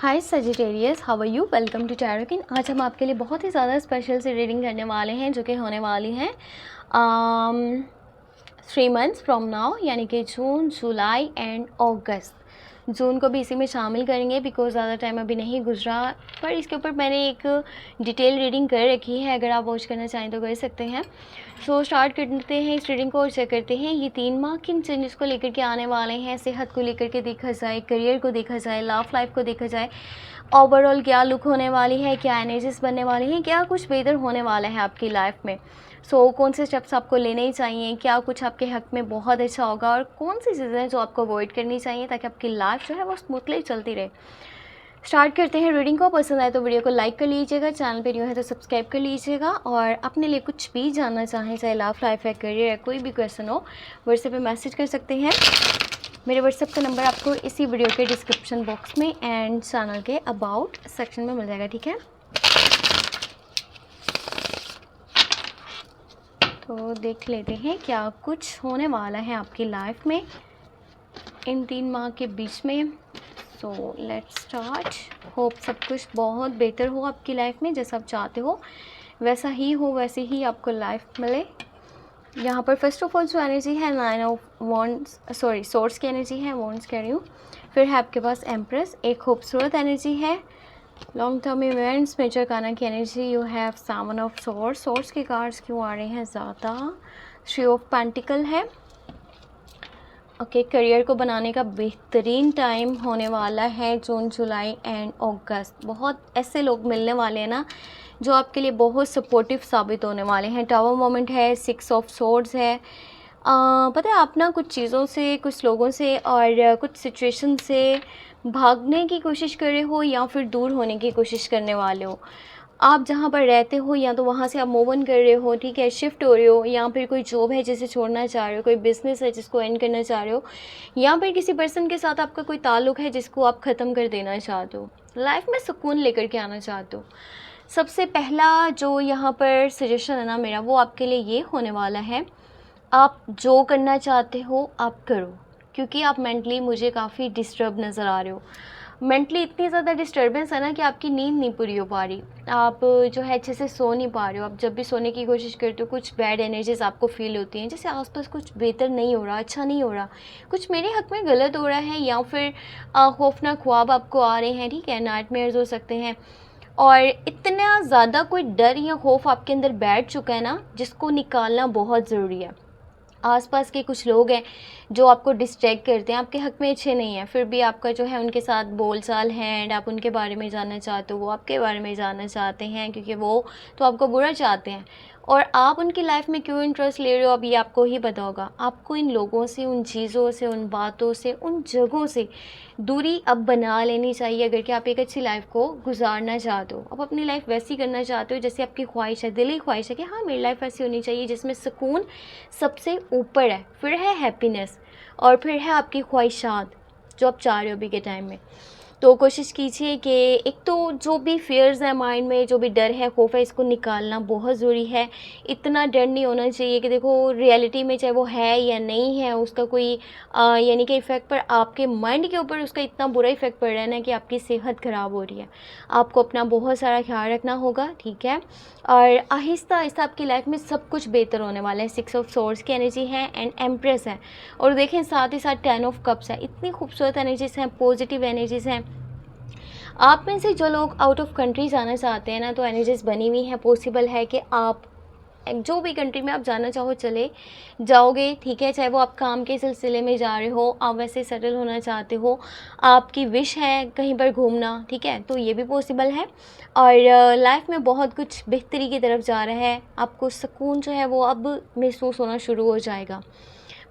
Hi Sagittarius, how are you? Welcome to टैरोकिन। आज हम आपके लिए बहुत ही ज़्यादा स्पेशल से रीडिंग करने वाले हैं जो कि होने वाली है 3 मंथ्स फ्रॉम नाउ, यानी कि जून, जुलाई एंड अगस्त। जून को भी इसी में शामिल करेंगे बिकॉज ज़्यादा टाइम अभी नहीं गुजरा, पर इसके ऊपर मैंने एक डिटेल रीडिंग कर रखी है। अगर आप वॉच करना चाहें तो कर सकते हैं। सो स्टार्ट करते हैं इस रीडिंग को और चेक करते हैं ये 3 माह किन चेंजेस को लेकर के आने वाले हैं। सेहत को लेकर के देखा जाए, करियर को देखा जाए, लव लाइफ को देखा जाए, ओवरऑल क्या लुक होने वाली है, क्या एनर्जीज बनने वाली हैं, क्या कुछ बेहतर होने वाला है आपकी लाइफ में। कौन से स्टेप्स आपको लेने ही चाहिए, क्या कुछ आपके हक में बहुत अच्छा होगा और कौन सी चीज़ें हैं जो आपको अवॉइड करनी चाहिए ताकि आपकी लाइफ जो है वो स्मूथली चलती रहे। स्टार्ट करते हैं रीडिंग को। पसंद आए तो वीडियो को लाइक कर लीजिएगा, चैनल पर न्यू है तो सब्सक्राइब कर लीजिएगा और अपने लिए कुछ भी जानना चाहें, चाहे लव लाइफ है, करियर है, कोई भी क्वेश्चन हो, व्हाट्सएप पे मैसेज कर सकते हैं। मेरे व्हाट्सएप का नंबर आपको इसी वीडियो के डिस्क्रिप्शन बॉक्स में एंड चैनल के अबाउट सेक्शन में मिल जाएगा, ठीक है। तो देख लेते हैं क्या कुछ होने वाला है आपकी लाइफ में इन 3 माह के बीच में। So let's start. होप सब कुछ बहुत बेहतर हो आपकी लाइफ में, जैसा आप चाहते हो वैसा ही हो, वैसे ही आपको लाइफ मिले। यहाँ पर फर्स्ट ऑफ ऑल जो एनर्जी है 9 ऑफ वॉन्ड्स, सॉरी सोर्स की एनर्जी है, वॉन्ड्स कह रही हूँ। फिर है आपके पास एम्प्रेस, एक खूबसूरत एनर्जी है। लॉन्ग टर्म इवेंट्स, मेजर काना की energy, you have 7 of source. Source के कार्ड्स क्यों आ रहे हैं ज़्यादा? 3 ऑफ पेंटिकल है। ओके, करियर को बनाने का बेहतरीन टाइम होने वाला है जून, जुलाई एंड अगस्त। बहुत ऐसे लोग मिलने वाले हैं ना जो आपके लिए बहुत सपोर्टिव साबित होने वाले हैं। टावर मोमेंट है, 6 ऑफ सोर्ड्स है। पता है आप ना कुछ चीज़ों से, कुछ लोगों से और कुछ सिचुएशन से भागने की कोशिश कर रहे हो या फिर दूर होने की कोशिश करने वाले हो। आप जहाँ पर रहते हो या तो वहाँ से आप मूव ऑन कर रहे हो, ठीक है, शिफ्ट हो रहे हो, या फिर कोई जॉब है जिसे छोड़ना चाह रहे हो, कोई बिज़नेस है जिसको एंड करना चाह रहे हो, या फिर किसी पर्सन के साथ आपका कोई ताल्लुक़ है जिसको आप ख़त्म कर देना चाहते हो, लाइफ में सुकून लेकर के आना चाहते हो। सबसे पहला जो यहाँ पर सजेशन है ना मेरा, वो आपके लिए ये होने वाला है, आप जो करना चाहते हो आप करो, क्योंकि आप मेंटली मुझे काफ़ी डिस्टर्ब नज़र आ रहे हो। मेंटली इतनी ज़्यादा डिस्टर्बेंस है ना कि आपकी नींद नहीं पूरी हो पा रही, आप जो है अच्छे से सो नहीं पा रहे हो। आप जब भी सोने की कोशिश करते हो कुछ बैड एनर्जीज़ आपको फील होती हैं, जैसे आसपास कुछ बेहतर नहीं हो रहा, अच्छा नहीं हो रहा, कुछ मेरे हक़ में गलत हो रहा है, या फिर खौफनाक ख्वाब आपको आ रहे हैं, ठीक है, नाइटमेयर्स हो सकते हैं। और इतना ज़्यादा कोई डर या खौफ आपके अंदर बैठ चुका है ना, जिसको निकालना बहुत ज़रूरी है। आसपास के कुछ लोग हैं जो आपको डिस्ट्रैक्ट करते हैं, आपके हक़ में अच्छे नहीं हैं, फिर भी आपका जो है उनके साथ बोलचाल है एंड आप उनके बारे में जानना चाहते हो, वो आपके बारे में जानना चाहते हैं, क्योंकि वो तो आपको बुरा चाहते हैं। और आप उनकी लाइफ में क्यों इंटरेस्ट ले रहे हो अब ये आपको ही पता होगा। आपको इन लोगों से, उन चीज़ों से, उन बातों से, उन जगहों से दूरी अब बना लेनी चाहिए अगर कि आप एक अच्छी लाइफ को गुजारना चाहते हो। आप अपनी लाइफ वैसी करना चाहते हो जैसे आपकी ख्वाहिश है, दिली ख्वाहिश है कि हाँ मेरी लाइफ ऐसी होनी चाहिए जिसमें सुकून सबसे ऊपर है, फिर है हैप्पीनेस और फिर है आपकी ख्वाहिशात जो आप चाह रहे हो अभी के टाइम में। तो कोशिश कीजिए कि एक तो जो भी फियर्स है माइंड में, जो भी डर है, खौफ है, इसको निकालना बहुत ज़रूरी है। इतना डर नहीं होना चाहिए कि देखो रियलिटी में चाहे वो है या नहीं है उसका कोई यानी कि इफ़ेक्ट, पर आपके माइंड के ऊपर उसका इतना बुरा इफ़ेक्ट पड़ रहा है ना कि आपकी सेहत ख़राब हो रही है। आपको अपना बहुत सारा ख्याल रखना होगा, ठीक है, और आहिस्ता आहिस्ता आपकी लाइफ में सब कुछ बेहतर होने वाला है। 6 ऑफ सोर्ड्स की एनर्जी है एंड एम्प्रेस है, और देखें साथ ही साथ 10 ऑफ कप्स है। इतनी खूबसूरत एनर्जीज़ हैं, पॉजिटिव एनर्जीज़ हैं। आप में से जो लोग आउट ऑफ कंट्री जाना चाहते हैं ना, तो एनर्जीज़ बनी हुई हैं, पॉसिबल है कि आप जो भी कंट्री में आप जाना चाहो चले जाओगे, ठीक है, चाहे वो आप काम के सिलसिले में जा रहे हो, आप वैसे सेटल होना चाहते हो, आपकी विश है कहीं पर घूमना, ठीक है, तो ये भी पॉसिबल है। और लाइफ में बहुत कुछ बेहतरी की तरफ जा रहा है, आपको सुकून जो है वो अब महसूस होना शुरू हो जाएगा।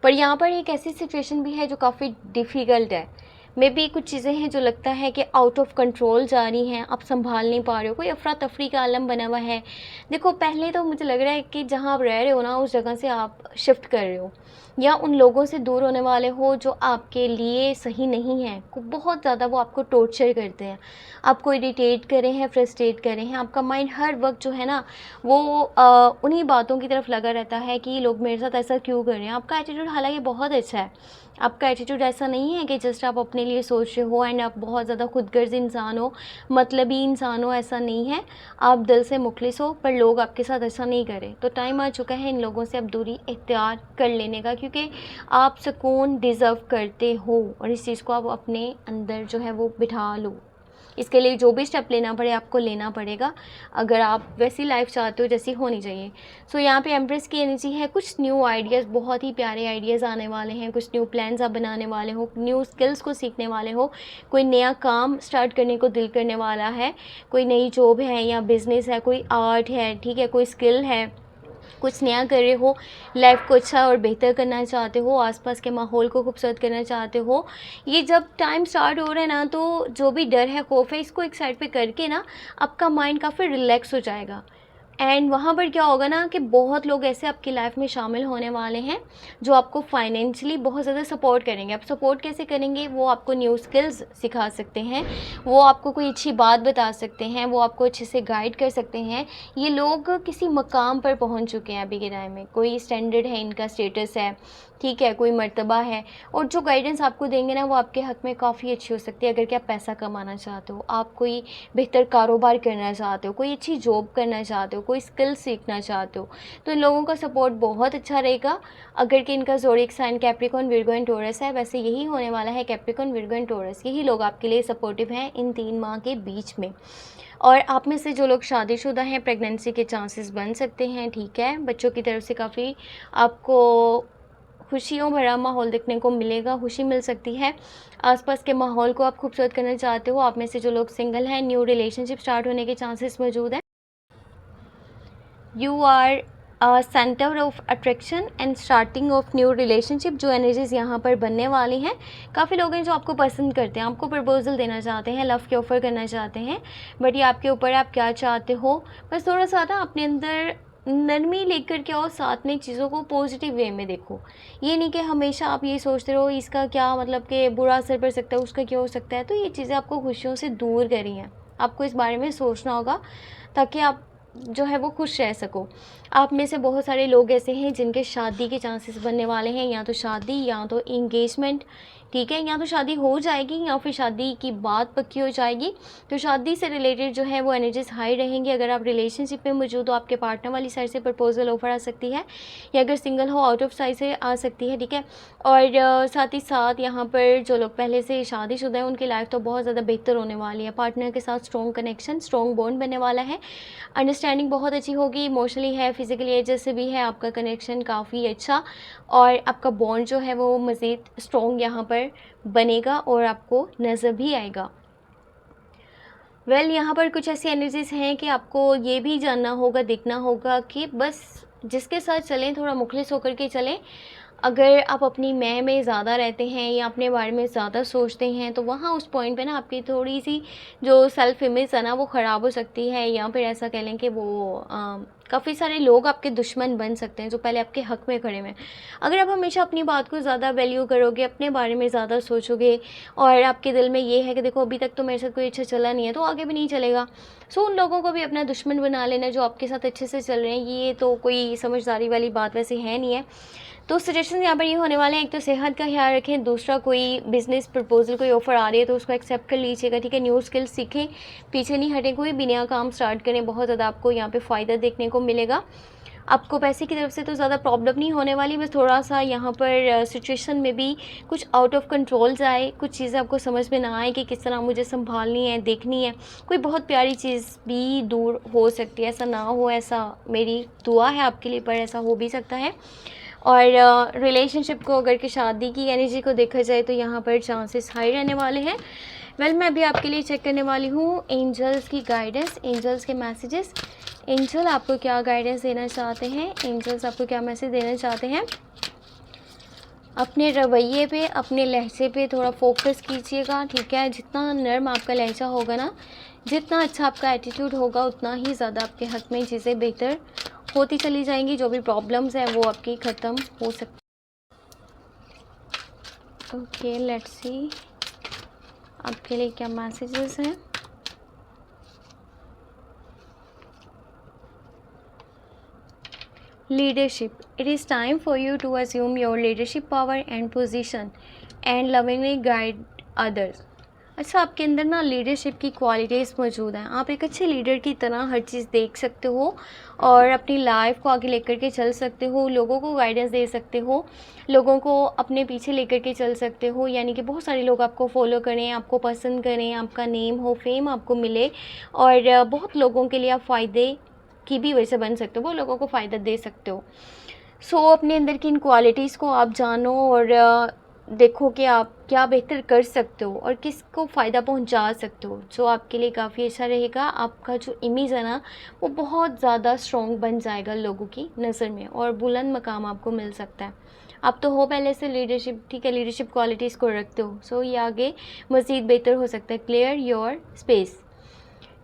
पर यहाँ पर एक ऐसी सिचुएशन भी है जो काफ़ी डिफ़िकल्ट है। मे बी कुछ चीज़ें हैं जो लगता है कि आउट ऑफ कंट्रोल जा रही हैं, आप संभाल नहीं पा रहे हो, कोई अफरा तफरी का आलम बना हुआ है। देखो पहले तो मुझे लग रहा है कि जहाँ आप रह रहे हो ना उस जगह से आप शिफ्ट कर रहे हो, या उन लोगों से दूर होने वाले हो जो आपके लिए सही नहीं हैं। बहुत ज़्यादा वो आपको टॉर्चर करते हैं, आपको इरिटेट कर रहे हैं, फ्रस्ट्रेट कर रहे हैं। आपका माइंड हर वक्त जो है ना वो उन्हीं बातों की तरफ लगा रहता है कि लोग मेरे साथ ऐसा क्यों कर रहे हैं। आपका एटीट्यूड हालांकि बहुत अच्छा है, आपका एटीट्यूड ऐसा नहीं है कि जस्ट आप अपने अपने लिए सोच रहे हो एंड आप बहुत ज़्यादा खुदगर्ज इंसान हो, मतलबी इंसान हो, ऐसा नहीं है। आप दिल से मुखलिस हो, पर लोग आपके साथ ऐसा नहीं करें। तो टाइम आ चुका है इन लोगों से अब दूरी इख्तियार कर लेने का, क्योंकि आप सुकून डिज़र्व करते हो और इस चीज़ को आप अपने अंदर जो है वो बिठा लो। इसके लिए जो भी स्टेप लेना पड़े आपको लेना पड़ेगा, अगर आप वैसी लाइफ चाहते हो जैसी होनी चाहिए। सो यहाँ पे एम्प्रेस की एनर्जी है, कुछ न्यू आइडियाज़, बहुत ही प्यारे आइडियाज़ आने वाले हैं, कुछ न्यू प्लान्स आप बनाने वाले हो, न्यू स्किल्स को सीखने वाले हो, कोई नया काम स्टार्ट करने को दिल करने वाला है, कोई नई जॉब है या बिज़नेस है, कोई आर्ट है, ठीक है, कोई स्किल है, कुछ नया कर रहे हो, लाइफ को अच्छा और बेहतर करना चाहते हो, आसपास के माहौल को खूबसूरत करना चाहते हो। ये जब टाइम स्टार्ट हो रहा है ना, तो जो भी डर है, खौफ है, इसको एक साइड पे करके ना आपका माइंड काफ़ी रिलैक्स हो जाएगा। एंड वहाँ पर क्या होगा ना कि बहुत लोग ऐसे आपकी लाइफ में शामिल होने वाले हैं जो आपको फाइनेंशियली बहुत ज़्यादा सपोर्ट करेंगे। आप सपोर्ट कैसे करेंगे? वो आपको न्यू स्किल्स सिखा सकते हैं, वो आपको कोई अच्छी बात बता सकते हैं, वो आपको अच्छे से गाइड कर सकते हैं। ये लोग किसी मकाम पर पहुंच चुके हैं अभी के टाइम में, कोई स्टैंडर्ड है, इनका स्टेटस है, ठीक है, कोई मर्तबा है, और जो गाइडेंस आपको देंगे ना वो आपके हक़ में काफ़ी अच्छी हो सकती है। अगर कि आप पैसा कमाना चाहते हो, आप कोई बेहतर कारोबार करना चाहते हो, कोई अच्छी जॉब करना चाहते हो, कोई स्किल सीखना चाहते हो, तो इन लोगों का सपोर्ट बहुत अच्छा रहेगा। अगर कि इनका zodiac sign Capricorn, Virgo and Taurus है, वैसे यही होने वाला है, कैप्रिकॉर्न, विर्गो एंड टॉरस, यही लोग आपके लिए सपोर्टिव हैं इन 3 माह के बीच में। और आप में से जो लोग शादीशुदा हैं, प्रेगनेंसी के चांसेस बन सकते हैं, ठीक है। बच्चों की तरफ से काफ़ी आपको खुशियों भरा माहौल देखने को मिलेगा, खुशी मिल सकती है। आसपास के माहौल को आप खूबसूरत करना चाहते हो। आप में से जो लोग सिंगल हैं, न्यू रिलेशनशिप स्टार्ट होने के चांसेस मौजूद हैं। You are centre of attraction and starting of new relationship, जो एनर्जीज़ यहाँ पर बनने वाली हैं। काफ़ी लोग हैं जो आपको पसंद करते हैं, आपको प्रपोजल देना चाहते हैं, लव के ऑफ़र करना चाहते हैं, बट ये आपके ऊपर आप क्या चाहते हो। बस थोड़ा सा ना अपने अंदर नरमी लेकर के और साथ में चीज़ों को पॉजिटिव वे में देखो। ये नहीं कि हमेशा आप ये सोचते रहो इसका क्या मतलब कि बुरा असर पड़ सकता है, उसका क्या हो सकता है। तो ये चीज़ें आपको खुशियों से दूर कर रही हैं, आपको इस बारे में सोचना होगा ताकि आप जो है वो खुश रह सको। आप में से बहुत सारे लोग ऐसे हैं जिनके शादी के चांसेस बनने वाले हैं, या तो शादी या तो इंगेजमेंट, ठीक है, या तो शादी हो जाएगी या फिर शादी की बात पक्की हो जाएगी। तो शादी से रिलेटेड जो है वो एनर्जीज हाई रहेंगी। अगर आप रिलेशनशिप में मौजूद हो, आपके पार्टनर वाली साइड से प्रपोजल ऑफर आ सकती है, या अगर सिंगल हो आउट ऑफ साइड से आ सकती है, ठीक है। और साथ ही साथ यहाँ पर जो लोग पहले से शादीशुदा हैं उनकी लाइफ तो बहुत ज़्यादा बेहतर होने वाली है। पार्टनर के साथ स्ट्रॉन्ग कनेक्शन, स्ट्रॉन्ग बॉन्ड बनने वाला है, अंडरस्टैंडिंग बहुत अच्छी होगी, इमोशनली है, फिजिकली एज से भी है, आपका कनेक्शन काफ़ी अच्छा, और आपका बॉन्ड जो है वो मज़ीद स्ट्रॉन्ग यहाँ पर बनेगा और आपको नज़र भी आएगा। यहाँ पर कुछ ऐसी एनर्जीज़ हैं कि आपको ये भी जानना होगा, देखना होगा कि बस जिसके साथ चलें थोड़ा मुखलिस होकर के चलें। अगर आप अपनी मैं में ज़्यादा रहते हैं या अपने बारे में ज़्यादा सोचते हैं, तो वहाँ उस पॉइंट पे ना आपकी थोड़ी सी जो सेल्फ़ इमेज है ना वो ख़राब हो सकती है, या फिर ऐसा कह लें कि वो काफ़ी सारे लोग आपके दुश्मन बन सकते हैं जो पहले आपके हक़ में खड़े हैं। अगर आप हमेशा अपनी बात को ज़्यादा वैल्यू करोगे, अपने बारे में ज़्यादा सोचोगे, और आपके दिल में ये है कि देखो अभी तक तो मेरे साथ कोई अच्छा चला नहीं है, तो आगे भी नहीं चलेगा। सो उन लोगों को भी अपना दुश्मन बना लेना जो आपके साथ अच्छे से चल रहे हैं, ये तो कोई समझदारी वाली बात वैसे है नहीं है। तो सजेशन यहाँ पर ये होने वाले हैं, एक तो सेहत का ख्याल रखें, दूसरा कोई बिज़नेस प्रपोजल, कोई ऑफ़र आ रही है तो उसको एक्सेप्ट कर लीजिएगा, ठीक है। न्यू स्किल सीखें, पीछे नहीं हटें, कोई भी नया काम स्टार्ट करें, बहुत ज़्यादा आपको यहाँ पे फ़ायदा देखने को मिलेगा। आपको पैसे की तरफ से तो ज़्यादा प्रॉब्लम नहीं होने वाली, बस थोड़ा सा यहाँ पर सिचुएशन में भी कुछ आउट ऑफ कंट्रोल जाए, कुछ चीज़ें आपको समझ में ना आए कि किस तरह मुझे संभालनी है, देखनी है। कोई बहुत प्यारी चीज़ भी दूर हो सकती है, ऐसा ना हो, ऐसा मेरी दुआ है आपके लिए, पर ऐसा हो भी सकता है। और रिलेशनशिप को अगर कि शादी की एनर्जी को देखा जाए तो यहाँ पर चांसेस हाई रहने वाले हैं। मैं अभी आपके लिए चेक करने वाली हूँ एंजल्स की गाइडेंस, एंजल्स के मैसेजेस। एंजल आपको क्या गाइडेंस देना चाहते हैं, एंजल्स आपको क्या मैसेज देना चाहते हैं। अपने रवैये पे, अपने लहजे पे थोड़ा फोकस कीजिएगा, ठीक है। जितना नर्म आपका लहजा होगा ना, जितना अच्छा आपका एटीट्यूड होगा, उतना ही ज़्यादा आपके हक़ में चीज़ें बेहतर होती चली जाएंगी। जो भी प्रॉब्लम्स हैं वो आपकी ख़त्म हो सकती। ओके, लेट्स सी आपके लिए क्या मैसेजेस हैं। Leadership. It is time for you to assume your leadership power and position and lovingly guide others. अच्छा, आपके अंदर ना लीडरशिप की क्वालिटीज़ मौजूद हैं। आप एक अच्छे लीडर की तरह हर चीज़ देख सकते हो और अपनी लाइफ को आगे लेकर के चल सकते हो, लोगों को गाइडेंस दे सकते हो, लोगों को अपने पीछे लेकर के चल सकते हो। यानी कि बहुत सारे लोग आपको फॉलो करें, आपको पसंद करें, आपका नेम हो, फेम आपको मिले और बहुत लोगों के लिए आप फ़ायदे की भी वजह से बन सकते हो, वो लोगों को फ़ायदा दे सकते हो। अपने अंदर की इन क्वालिटीज़ को आप जानो और देखो कि आप क्या बेहतर कर सकते हो और किसको फ़ायदा पहुंचा सकते हो, जो आपके लिए काफ़ी अच्छा रहेगा। आपका जो इमेज है ना, वो बहुत ज़्यादा स्ट्रॉन्ग बन जाएगा लोगों की नज़र में और बुलंद मकाम आपको मिल सकता है। आप तो हो पहले से लीडरशिप, ठीक है, लीडरशिप क्वालिटीज़ को रखते हो, ये आगे मज़ीद बेहतर हो सकता है। Clear your space,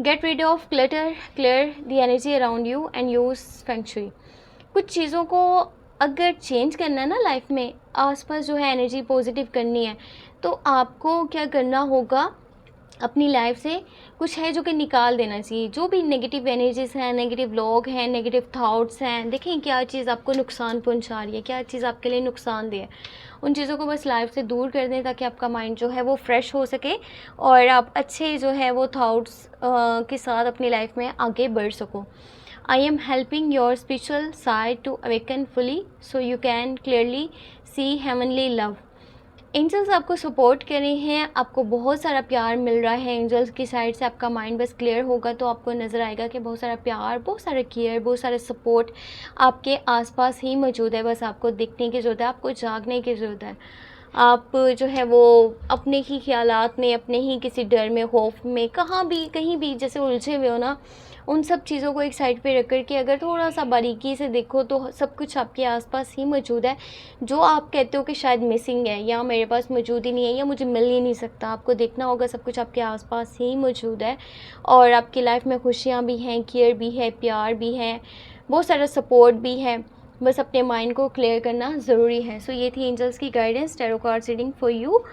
get rid of clutter, clear the energy around you and use feng shui. कुछ चीज़ों को अगर चेंज करना है ना लाइफ में, आसपास जो है एनर्जी पॉजिटिव करनी है, तो आपको क्या करना होगा, अपनी लाइफ से कुछ है जो कि निकाल देना चाहिए। जो भी नेगेटिव एनर्जीज़ हैं, नेगेटिव लोग हैं, नेगेटिव थाट्स हैं, देखें क्या चीज़ आपको नुकसान पहुंचा रही है, क्या चीज़ आपके लिए नुकसानदेह है, उन चीज़ों को बस लाइफ से दूर कर दें ताकि आपका माइंड जो है वो फ्रेश हो सके और आप अच्छे जो है वो थाट्स के साथ अपनी लाइफ में आगे बढ़ सको। I am helping your spiritual side to awaken fully so you can clearly see heavenly love. Angels आपको सपोर्ट कर रहे हैं, आपको बहुत सारा प्यार मिल रहा है एंजल्स की साइड से। आपका माइंड बस क्लियर होगा तो आपको नज़र आएगा कि बहुत सारा प्यार, बहुत सारा केयर, बहुत सारा सपोर्ट आपके आसपास ही मौजूद है। बस आपको देखने की ज़रूरत है, आपको जागने की ज़रूरत है। आप जो है वो अपने ही ख्यालात में, अपने ही किसी डर में, खौफ में, कहीं भी जैसे उलझे हुए हो ना, उन सब चीज़ों को एक साइड पे रख कर के अगर थोड़ा सा बारीकी से देखो तो सब कुछ आपके आसपास ही मौजूद है। जो आप कहते हो कि शायद मिसिंग है या मेरे पास मौजूद ही नहीं है या मुझे मिल ही नहीं सकता, आपको देखना होगा सब कुछ आपके आसपास ही मौजूद है और आपकी लाइफ में खुशियाँ भी हैं, केयर भी है, प्यार भी है, बहुत सारा सपोर्ट भी है। बस अपने माइंड को क्लियर करना ज़रूरी है। ये थी एंजल्स की guidance, tarot card reading for you.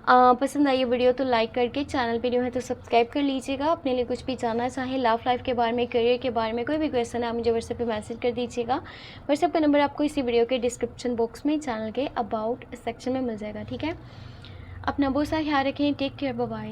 पसंद आई ये वीडियो तो लाइक करके, चैनल पे न्यू है तो सब्सक्राइब कर लीजिएगा। अपने लिए कुछ भी जानना चाहें, लव लाइफ के बारे में, करियर के बारे में, कोई भी क्वेश्चन है आप मुझे व्हाट्सएप पे मैसेज कर दीजिएगा। व्हाट्सएप का नंबर आपको इसी वीडियो के डिस्क्रिप्शन बॉक्स में, चैनल के अबाउट सेक्शन में मिल जाएगा। ठीक है, अपना बहुत सारा ख्याल रखें, टेक केयर, बाय बाय।